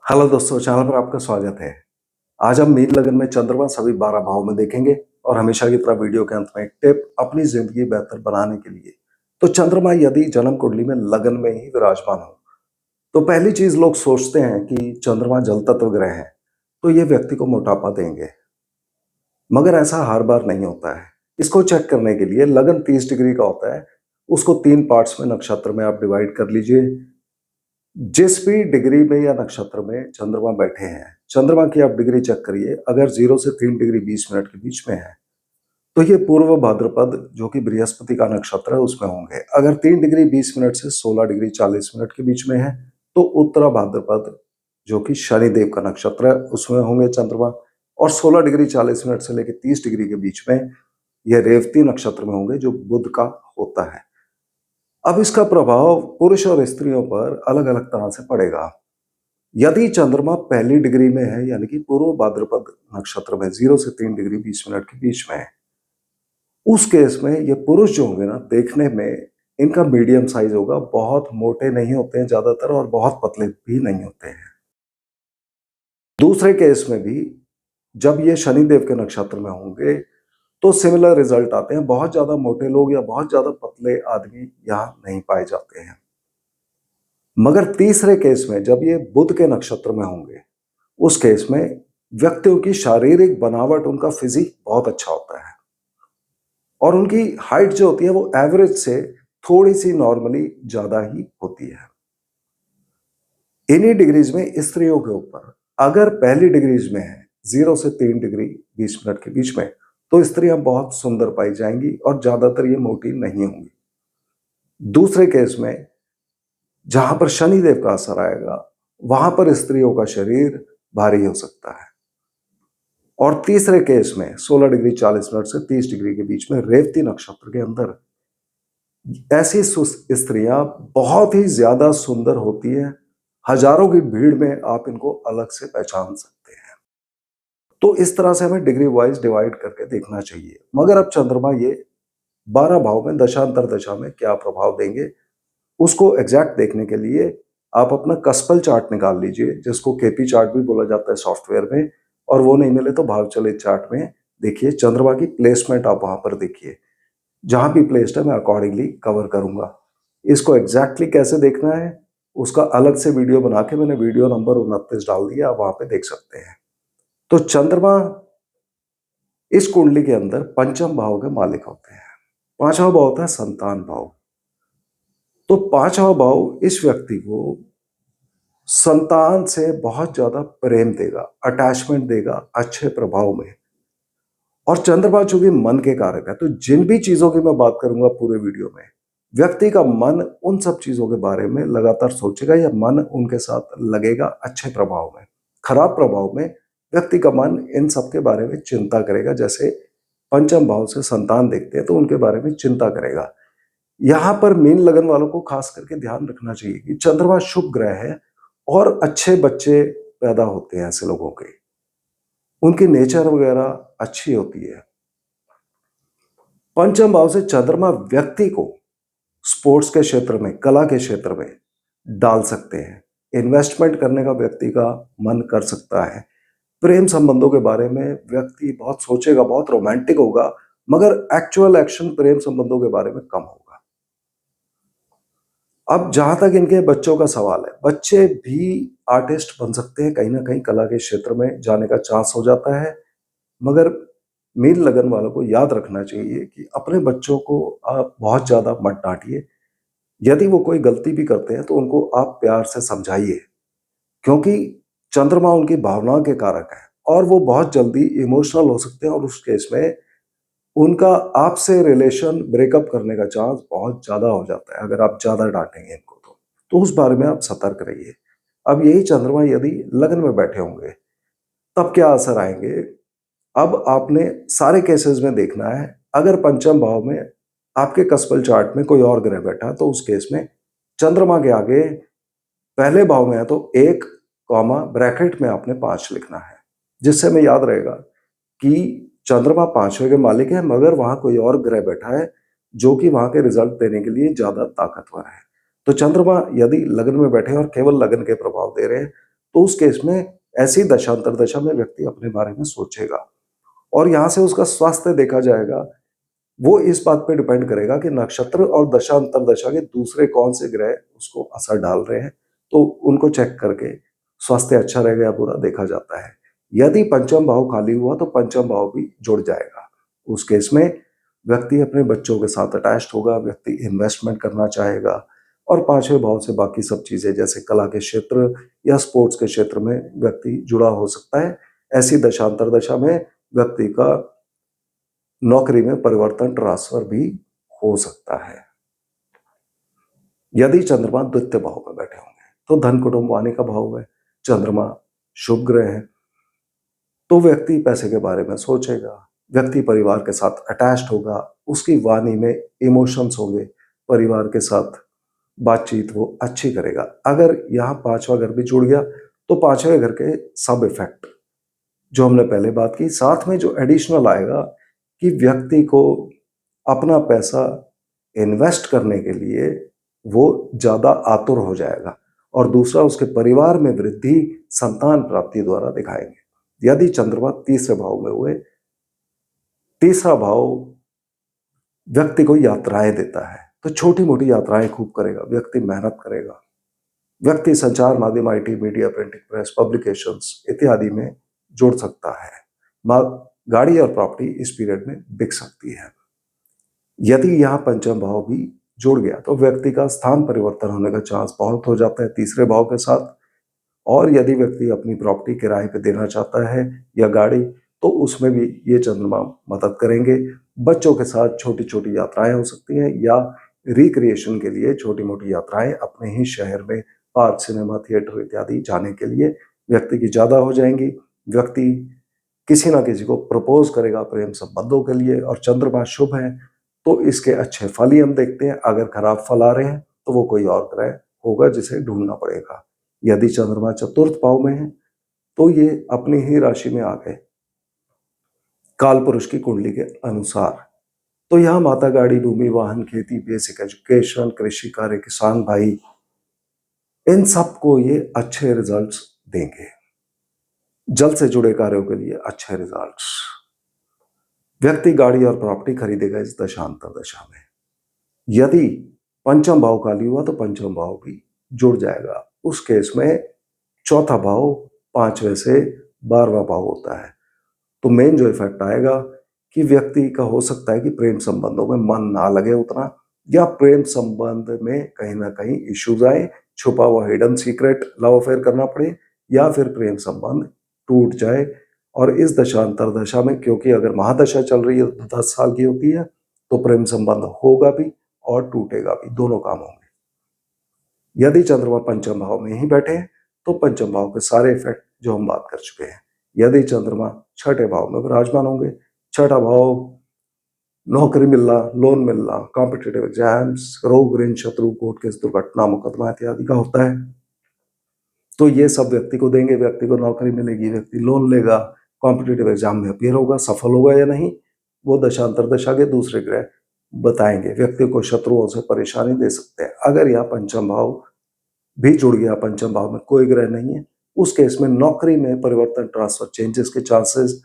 Hello दोस्तों, channel पर आपका स्वागत है। आज हम मीन लगन में चंद्रमा सभी 12 भाव में देखेंगे और हमेशा की तरह वीडियो के अंत में एक टिप अपनी जिंदगी बेहतर बनाने के लिए। तो चंद्रमा यदि जन्म कुंडली में लगन में ही विराजमान हो तो पहली चीज लोग सोचते हैं कि चंद्रमा जल तत्व ग्रह है, तो ये व्यक्ति को मोटापा देंगे। मगर ऐसा हर बार नहीं होता है। इसको चेक करने के लिए लगन 30 डिग्री का होता है। उसको 3 पार्ट्स में नक्षत्र में आप डिवाइड कर लीजिए। जिस भी डिग्री में या नक्षत्र में चंद्रमा बैठे हैं, चंद्रमा की आप डिग्री चेक करिए। अगर 0 से 3 डिग्री 20 मिनट के बीच में है तो ये पूर्व भाद्रपद जो कि बृहस्पति का नक्षत्र है उसमें होंगे। अगर 3 डिग्री 20 मिनट से 16 डिग्री 40 मिनट के बीच में है तो उत्तरा भाद्रपद जो कि शनिदेव का नक्षत्र है उसमें होंगे चंद्रमा। और 16 डिग्री 40 मिनट से लेकर 30 डिग्री के बीच में यह रेवती नक्षत्र में होंगे जो बुध का होता है। अब इसका प्रभाव पुरुष और स्त्रियों पर अलग अलग तरह से पड़ेगा। यदि चंद्रमा पहली डिग्री में है यानी कि पूर्व भाद्रपद नक्षत्र में 0 से 3 डिग्री 20 मिनट के बीच में है, उस केस में ये पुरुष जो होंगे ना, देखने में इनका मीडियम साइज होगा। बहुत मोटे नहीं होते हैं ज्यादातर और बहुत पतले भी नहीं होते हैं। दूसरे केस में भी जब ये शनिदेव के नक्षत्र में होंगे तो सिमिलर रिजल्ट आते हैं। बहुत ज्यादा मोटे लोग या बहुत ज्यादा पतले आदमी यहाँ नहीं पाए जाते हैं। मगर तीसरे केस में जब ये बुध के नक्षत्र में होंगे, उस केस में व्यक्तियों की शारीरिक बनावट, उनका फिजिक बहुत अच्छा होता है और उनकी हाइट जो होती है वो एवरेज से थोड़ी सी नॉर्मली ज्यादा ही होती है। इन्हीं डिग्रीज में स्त्रियों के ऊपर अगर पहली डिग्रीज में है 0 से 3 डिग्री 20 मिनट के बीच में, तो स्त्रियां बहुत सुंदर पाई जाएंगी और ज्यादातर ये मोटी नहीं होंगी। दूसरे केस में जहां पर शनिदेव का असर आएगा वहां पर स्त्रियों का शरीर भारी हो सकता है। और तीसरे केस में 16 डिग्री 40 मिनट से 30 डिग्री के बीच में रेवती नक्षत्र के अंदर ऐसी स्त्रियां बहुत ही ज्यादा सुंदर होती हैं। हजारों की भीड़ में आप इनको अलग से पहचान सकते हैं। तो इस तरह से हमें डिग्री वाइज डिवाइड करके देखना चाहिए। मगर अब चंद्रमा ये 12 भाव में दशांतर दशा में क्या प्रभाव देंगे, उसको एग्जैक्ट देखने के लिए आप अपना कस्पल चार्ट निकाल लीजिए, जिसको केपी चार्ट भी बोला जाता है सॉफ्टवेयर में। और वो नहीं मिले तो भाव चलित चार्ट में देखिए, चंद्रमा की प्लेसमेंट आप वहां पर देखिए। जहां भी प्लेस्ड है मैं अकॉर्डिंगली कवर करूंगा। इसको एग्जैक्टली कैसे देखना है उसका अलग से वीडियो बना के मैंने वीडियो नंबर 29 डाल दिया, आप वहां पे देख सकते हैं। तो चंद्रमा इस कुंडली के अंदर पंचम भाव के मालिक होते हैं। पांचवा भाव होता है संतान भाव। तो पांचवा भाव इस व्यक्ति को संतान से बहुत ज्यादा प्रेम देगा, अटैचमेंट देगा अच्छे प्रभाव में। और चंद्रमा चूंकि मन के कारक है, तो जिन भी चीजों की मैं बात करूंगा पूरे वीडियो में, व्यक्ति का मन उन सब चीजों के बारे में लगातार सोचेगा या मन उनके साथ लगेगा अच्छे प्रभाव में। खराब प्रभाव में व्यक्ति का मन इन सब के बारे में चिंता करेगा। जैसे पंचम भाव से संतान देखते हैं तो उनके बारे में चिंता करेगा। यहां पर मीन लगन वालों को खास करके ध्यान रखना चाहिए कि चंद्रमा शुभ ग्रह है और अच्छे बच्चे पैदा होते हैं ऐसे लोगों के। उनकी नेचर वगैरह अच्छी होती है। पंचम भाव से चंद्रमा व्यक्ति को स्पोर्ट्स के क्षेत्र में, कला के क्षेत्र में डाल सकते हैं। इन्वेस्टमेंट करने का व्यक्ति का मन कर सकता है। प्रेम संबंधों के बारे में व्यक्ति बहुत सोचेगा, बहुत रोमांटिक होगा, मगर एक्चुअल एक्शन प्रेम संबंधों के बारे में कम होगा। अब जहां तक इनके बच्चों का सवाल है, बच्चे भी आर्टिस्ट बन सकते हैं, कहीं ना कहीं कला के क्षेत्र में जाने का चांस हो जाता है। मगर मीन लगन वालों को याद रखना चाहिए कि अपने बच्चों को आप बहुत ज्यादा मत डांटिए। यदि वो कोई गलती भी करते हैं तो उनको आप प्यार से समझाइए, क्योंकि चंद्रमा उनकी भावनाओं के कारक है और वो बहुत जल्दी इमोशनल हो सकते हैं और उस केस में उनका आपसे रिलेशन ब्रेकअप करने का चांस बहुत ज्यादा हो जाता है अगर आप ज्यादा डांटेंगे इनको। तो उस बारे में आप सतर्क रहिए। अब यही चंद्रमा यदि लगन में बैठे होंगे तब क्या असर आएंगे, अब आपने सारे केसेस में देखना है। अगर पंचम भाव में आपके कस्पल चार्ट में कोई और ग्रह बैठा तो उस केस में चंद्रमा के आगे पहले भाव में है तो 1 कॉमा ब्रैकेट में आपने 5 लिखना है, जिससे हमें याद रहेगा कि चंद्रमा 5वें के मालिक है, मगर वहां कोई और ग्रह बैठा है जो कि वहां के रिजल्ट देने के लिए ज्यादा ताकतवर है। तो चंद्रमा यदि लगन में बैठे और केवल लगन के प्रभाव दे रहे हैं तो उस केस में ऐसी दशांतर दशा में व्यक्ति अपने बारे में सोचेगा और यहाँ से उसका स्वास्थ्य देखा जाएगा। वो इस बात पे डिपेंड करेगा कि नक्षत्र और दशांतर दशा के दूसरे कौन से ग्रह उसको असर डाल रहे हैं, तो उनको चेक करके स्वास्थ्य अच्छा रहेगा या बुरा देखा जाता है। यदि पंचम भाव खाली हुआ तो पंचम भाव भी जुड़ जाएगा। उस केस में व्यक्ति अपने बच्चों के साथ अटैच्ड होगा, व्यक्ति इन्वेस्टमेंट करना चाहेगा और पांचवें भाव से बाकी सब चीजें जैसे कला के क्षेत्र या स्पोर्ट्स के क्षेत्र में व्यक्ति जुड़ा हो सकता है। ऐसी दशांतर दशा में व्यक्ति का नौकरी में परिवर्तन, ट्रांसफर भी हो सकता है। यदि चंद्रमा द्वितीय भाव में बैठे होंगे तो धन कुटुंब वाणी का भाव है, चंद्रमा शुभ ग्रह है, तो व्यक्ति पैसे के बारे में सोचेगा, व्यक्ति परिवार के साथ अटैच्ड होगा, उसकी वाणी में इमोशंस होंगे, परिवार के साथ बातचीत वो अच्छी करेगा। अगर यहाँ पांचवा घर भी जुड़ गया तो पांचवें घर के सब इफेक्ट जो हमने पहले बात की, साथ में जो एडिशनल आएगा कि व्यक्ति को अपना पैसा इन्वेस्ट करने के लिए वो ज्यादा आतुर हो जाएगा और दूसरा उसके परिवार में वृद्धि संतान प्राप्ति द्वारा दिखाएंगे। यदि चंद्रमा तीसरे भाव में हुए, तीसरा भाव व्यक्ति को यात्राएं देता है, तो छोटी मोटी यात्राएं खूब करेगा, व्यक्ति मेहनत करेगा, व्यक्ति संचार माध्यम, IT, media, printing press, publications इत्यादि में जुड़ सकता है। गाड़ी और प्रॉपर्टी इस पीरियड में बिक सकती है। यदि यहाँ पंचम भाव भी जुड़ गया तो व्यक्ति का स्थान परिवर्तन होने का चांस बहुत हो जाता है तीसरे भाव के साथ। और यदि व्यक्ति अपनी प्रॉपर्टी किराए पे देना चाहता है या गाड़ी, तो उसमें भी ये चंद्रमा मदद करेंगे। बच्चों के साथ छोटी छोटी यात्राएं हो सकती हैं या रिक्रिएशन के लिए छोटी मोटी यात्राएं अपने ही शहर में पार्क, सिनेमा, थिएटर इत्यादि जाने के लिए व्यक्ति की ज्यादा हो जाएंगी। व्यक्ति किसी ना किसी को प्रपोज करेगा प्रेम संबंधों के लिए और चंद्रमा शुभ है तो इसके अच्छे फल ही हम देखते हैं। अगर खराब फल आ रहे हैं तो वो कोई और ग्रह होगा जिसे ढूंढना पड़ेगा। यदि चंद्रमा चतुर्थ भाव में है तो ये अपनी ही राशि में आ गए काल पुरुष की कुंडली के अनुसार। तो यहाँ माता, गाड़ी, भूमि, वाहन, खेती, बेसिक एजुकेशन, कृषि कार्य, किसान भाई, इन सबको ये अच्छे रिजल्ट्स देंगे। जल से जुड़े कार्यों के लिए अच्छे रिजल्ट्स। व्यक्ति गाड़ी और प्रॉपर्टी खरीदेगा इस दशांतर दशा में। यदि पंचम भाव खाली हुआ तो पंचम भाव भी जुड़ जाएगा। उस केस में चौथा भाव पांचवें से 12वां भाव होता है। तो मेन जो इफेक्ट आएगा कि व्यक्ति का हो सकता है कि प्रेम संबंधों में मन ना लगे उतना, या प्रेम संबंध में कहीं ना कहीं इश्यूज आए, छुपा हुआ हिडन सीक्रेट लव अफेयर करना पड़े, या फिर प्रेम संबंध टूट जाए। और इस दशांतर दशा में क्योंकि अगर महादशा चल रही है तो 10 साल की होती है, तो प्रेम संबंध होगा भी और टूटेगा भी, दोनों काम होंगे। यदि चंद्रमा पंचम भाव में ही बैठे हैं तो पंचम भाव के सारे इफेक्ट जो हम बात कर चुके हैं। यदि चंद्रमा छठे भाव में विराजमान होंगे, छठा भाव नौकरी मिलना, लोन मिलना, कॉम्पिटेटिव एग्जाम्स, रोग, ऋण, शत्रु, कोर्ट केस, दुर्घटना, मुकदमा इत्यादि का होता है, तो ये सब व्यक्ति को देंगे। व्यक्ति को नौकरी मिलेगी, व्यक्ति लोन लेगा, कॉम्पिटेटिव एग्जाम में अपीयर होगा, सफल होगा या नहीं वो दशांतर दशा के दूसरे ग्रह बताएंगे। व्यक्ति को शत्रुओं से परेशानी दे सकते हैं। अगर यहाँ पंचम भाव भी जुड़ गया, पंचम भाव में कोई ग्रह नहीं है, उस केस में नौकरी में परिवर्तन, ट्रांसफर, चेंजेस के चांसेस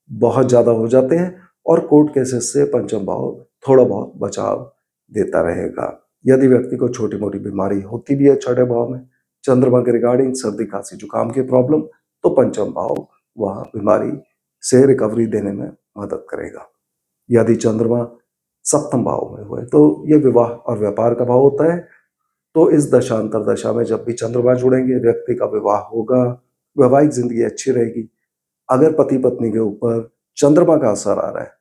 बहुत ज्यादा हो जाते हैं और कोर्ट केसेस से पंचम भाव थोड़ा बहुत बचाव देता रहेगा। यदि व्यक्ति को छोटी मोटी बीमारी होती भी है छठे भाव में चंद्रमा के रिगार्डिंग, सर्दी, खांसी, जुकाम की प्रॉब्लम, तो पंचम भाव वहां बीमारी से रिकवरी देने में मदद करेगा। यदि चंद्रमा सप्तम भाव में हुए तो यह विवाह और व्यापार का भाव होता है। तो इस दशांतर दशा में जब भी चंद्रमा जुड़ेंगे व्यक्ति का विवाह होगा, वैवाहिक जिंदगी अच्छी रहेगी। अगर पति पत्नी के ऊपर चंद्रमा का असर आ रहा है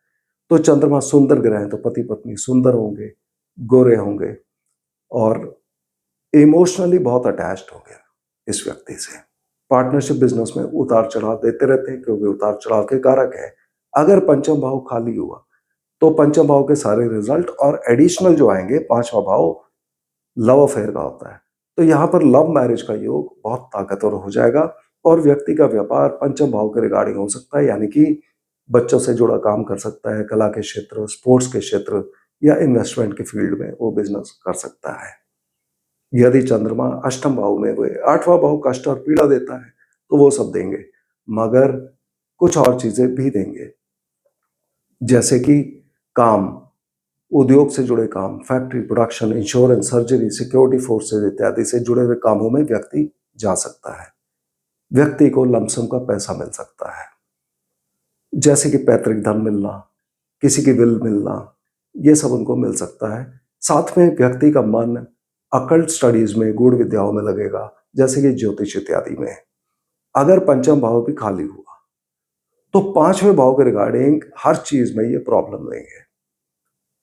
तो चंद्रमा सुंदर ग्रह है तो पति पत्नी सुंदर होंगे, गोरे होंगे और इमोशनली बहुत अटैच्ड होंगे इस व्यक्ति से। पार्टनरशिप बिजनेस में उतार चढ़ाव देते रहते हैं क्योंकि उतार चढ़ाव के कारक है। अगर पंचम भाव खाली हुआ तो पंचम भाव के सारे रिजल्ट और एडिशनल जो आएंगे, पांचवा भाव लव अफेयर का होता है, तो यहाँ पर लव मैरिज का योग बहुत ताकतवर हो जाएगा और व्यक्ति का व्यापार पंचम भाव के रिगार्डिंग हो सकता है, यानी कि बच्चों से जुड़ा काम कर सकता है, कला के क्षेत्र, स्पोर्ट्स के क्षेत्र या इन्वेस्टमेंट के फील्ड में वो बिजनेस कर सकता है। यदि चंद्रमा अष्टम भाव में हुए, आठवां भाव कष्ट और पीड़ा देता है, तो वो सब देंगे, मगर कुछ और चीजें भी देंगे, जैसे कि काम, उद्योग से जुड़े काम, factory, production, insurance, surgery, security forces इत्यादि से जुड़े हुए कामों में व्यक्ति जा सकता है। व्यक्ति को लमसम का पैसा मिल सकता है, जैसे कि पैतृक धन मिलना, किसी की विल मिलना, ये सब उनको मिल सकता है। साथ में व्यक्ति का मन अकल्ट स्टडीज में, गूढ़ विद्याओं में लगेगा, जैसे कि ज्योतिष इत्यादि में। अगर पंचम भाव भी खाली हुआ तो पांचवें भाव के रिगार्डिंग हर चीज में ये प्रॉब्लम देंगे,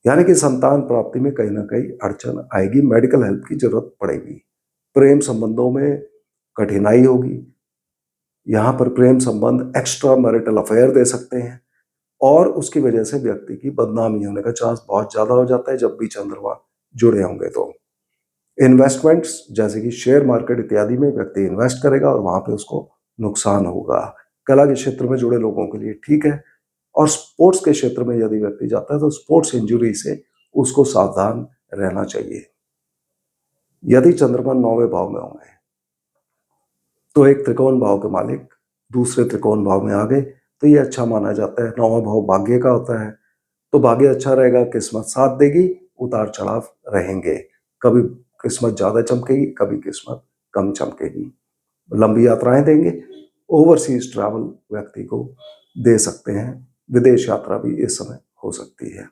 यानी कि संतान प्राप्ति में कहीं ना कहीं अड़चन आएगी, मेडिकल हेल्प की जरूरत पड़ेगी, प्रेम संबंधों में कठिनाई होगी। यहाँ पर प्रेम संबंध एक्स्ट्रा मैरिटल अफेयर दे सकते हैं और उसकी वजह से व्यक्ति की बदनामी होने का चांस बहुत ज्यादा हो जाता है जब भी चंद्रमा जुड़े होंगे तो। इन्वेस्टमेंट्स जैसे कि शेयर मार्केट इत्यादि में व्यक्ति इन्वेस्ट करेगा और वहां पे उसको नुकसान होगा। कला के क्षेत्र में जुड़े लोगों के लिए ठीक है, और स्पोर्ट्स के क्षेत्र में यदि व्यक्ति जाता है तो स्पोर्ट्स इंजुरी से उसको सावधान रहना चाहिए। यदि चंद्रमा 9वें भाव में होंगे तो एक त्रिकोण भाव के मालिक दूसरे त्रिकोण भाव में आ गए तो ये अच्छा माना जाता है। 9वां भाव भाग्य का होता है, तो भाग्य अच्छा रहेगा, किस्मत साथ देगी, उतार चढ़ाव रहेंगे, कभी किस्मत ज्यादा चमकेगी, कभी किस्मत कम चमकेगी। लंबी यात्राएं देंगे, ओवरसीज ट्रैवल व्यक्ति को दे सकते हैं, विदेश यात्रा भी इस समय हो सकती है।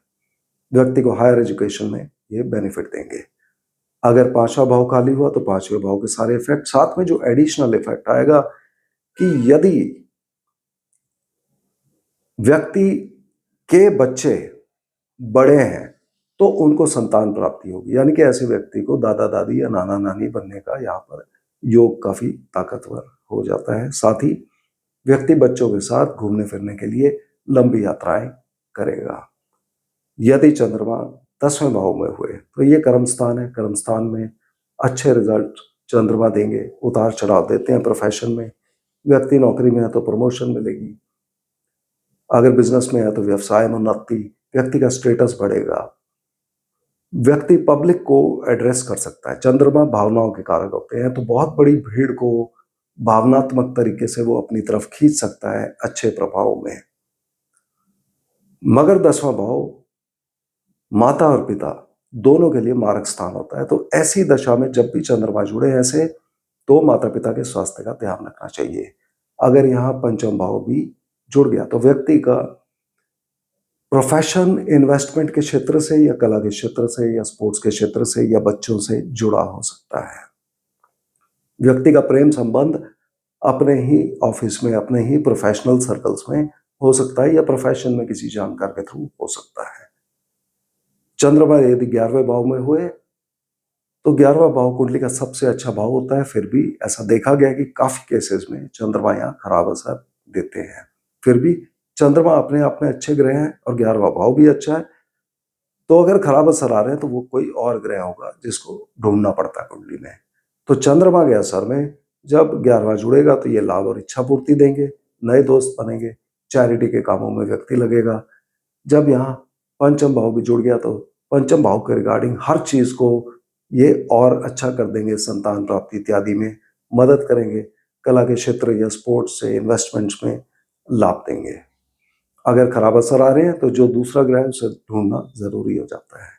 व्यक्ति को हायर एजुकेशन में ये बेनिफिट देंगे। अगर पांचवा भाव खाली हुआ तो पांचवें भाव के सारे इफेक्ट, साथ में जो एडिशनल इफेक्ट आएगा कि यदि व्यक्ति के बच्चे बड़े हैं तो उनको संतान प्राप्ति होगी, यानी कि ऐसे व्यक्ति को दादा दादी या नाना नानी बनने का यहाँ पर योग काफी ताकतवर हो जाता है। साथ ही व्यक्ति बच्चों के साथ घूमने फिरने के लिए लंबी यात्राएं करेगा। यदि चंद्रमा 10वें भाव में हुए तो ये कर्म स्थान है, कर्म स्थान में अच्छे रिजल्ट चंद्रमा देंगे, उतार चढ़ाव देते हैं प्रोफेशन में। व्यक्ति नौकरी में है तो प्रमोशन मिलेगी, अगर बिजनेस में है तो व्यवसाय में उन्नति, व्यक्ति का स्टेटस बढ़ेगा, व्यक्ति पब्लिक को एड्रेस कर सकता है। चंद्रमा भावनाओं के कारक होते हैं, तो बहुत बड़ी भीड़ को भावनात्मक तरीके से वो अपनी तरफ खींच सकता है अच्छे प्रभाव में। मगर 10वां भाव माता और पिता दोनों के लिए मारक स्थान होता है, तो ऐसी दशा में जब भी चंद्रमा जुड़े ऐसे तो माता पिता के स्वास्थ्य का ध्यान रखना चाहिए। अगर यहाँ पंचम भाव भी जुड़ गया तो व्यक्ति का प्रोफेशन इन्वेस्टमेंट के क्षेत्र से या कला के क्षेत्र से या स्पोर्ट्स के क्षेत्र से या बच्चों से जुड़ा हो सकता है। व्यक्ति का प्रेम संबंध अपने ही ऑफिस में, अपने ही प्रोफेशनल सर्कल्स में हो सकता है या प्रोफेशन में किसी जानकार के थ्रू हो सकता है। चंद्रमा यदि 11वें भाव में हुए तो 11वां भाव कुंडली का सबसे अच्छा भाव होता है। फिर भी ऐसा देखा गया कि काफी केसेस में चंद्रमा यहाँ खराब असर देते हैं। फिर भी चंद्रमा अपने आप में अच्छे ग्रह हैं और 11वां भाव भी अच्छा है, तो अगर खराब असर आ रहे हैं तो वो कोई और ग्रह होगा जिसको ढूंढना पड़ता है कुंडली में। तो चंद्रमा के असर में जब 11वां जुड़ेगा तो ये लाभ और इच्छा पूर्ति देंगे, नए दोस्त बनेंगे, चैरिटी के कामों में व्यक्ति लगेगा। जब यहाँ पंचम भाव भी जुड़ गया तो पंचम भाव के रिगार्डिंग हर चीज को ये और अच्छा कर देंगे, संतान प्राप्ति इत्यादि में मदद करेंगे, कला के क्षेत्र या स्पोर्ट्स से इन्वेस्टमेंट्स में लाभ देंगे। अगर खराब असर आ रहे हैं तो जो दूसरा ग्रह है उसे ढूंढना जरूरी हो जाता है।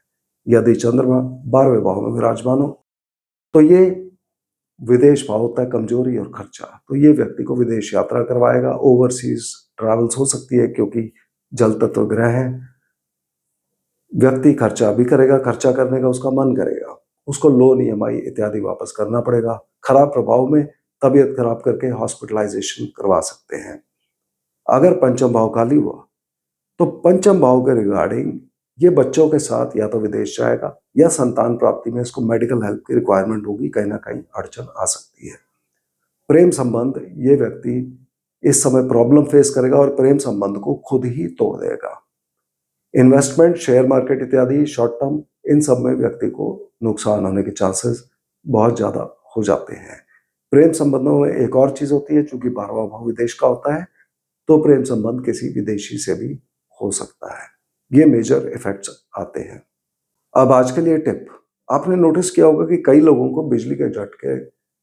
यदि चंद्रमा 12वें भाव में विराजमान हो तो ये विदेश भाव होता है कमजोरी और खर्चा, तो ये व्यक्ति को विदेश यात्रा करवाएगा, ओवरसीज ट्रैवल्स हो सकती है क्योंकि जल तत्व ग्रह है। व्यक्ति खर्चा भी करेगा, खर्चा करने का उसका मन करेगा, उसको लोन ईएमआई इत्यादि वापस करना पड़ेगा। खराब प्रभाव में तबीयत खराब करके हॉस्पिटलाइजेशन करवा सकते हैं। अगर पंचम भाव खाली हुआ तो पंचम भाव के रिगार्डिंग ये बच्चों के साथ या तो विदेश जाएगा या संतान प्राप्ति में इसको मेडिकल हेल्प की रिक्वायरमेंट होगी, कहीं ना कहीं अड़चन आ सकती है। प्रेम संबंध, ये व्यक्ति इस समय प्रॉब्लम फेस करेगा और प्रेम संबंध को खुद ही तोड़ देगा। इन्वेस्टमेंट, शेयर मार्केट इत्यादि शॉर्ट टर्म, इन सब में व्यक्ति को नुकसान होने के चांसेस बहुत ज्यादा हो जाते हैं। प्रेम संबंधों में एक और चीज होती है, चूंकि 12वां भाव विदेश का होता है तो प्रेम संबंध किसी विदेशी से भी हो सकता है। ये मेजर इफेक्ट्स आते हैं। अब आज के लिए टिप, आपने नोटिस किया होगा कि कई लोगों को बिजली के झटके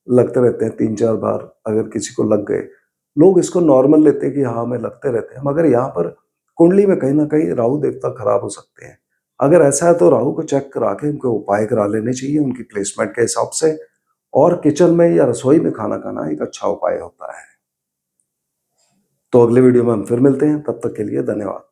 लगते रहते हैं 3-4 बार, अगर किसी को लग गए। लोग इसको नॉर्मल लेते हैं कि हाँ, हमें लगते रहते हैं, मगर यहाँ पर कुंडली में कहीं न कहीं राहु देवता खराब हो सकते हैं। अगर ऐसा है तो राहु को चेक करा के उनके उपाय करा लेने चाहिए उनकी प्लेसमेंट के हिसाब से, और किचन में या रसोई में खाना खाना एक अच्छा उपाय होता है। तो अगले वीडियो में हम फिर मिलते हैं, तब तक के लिए धन्यवाद।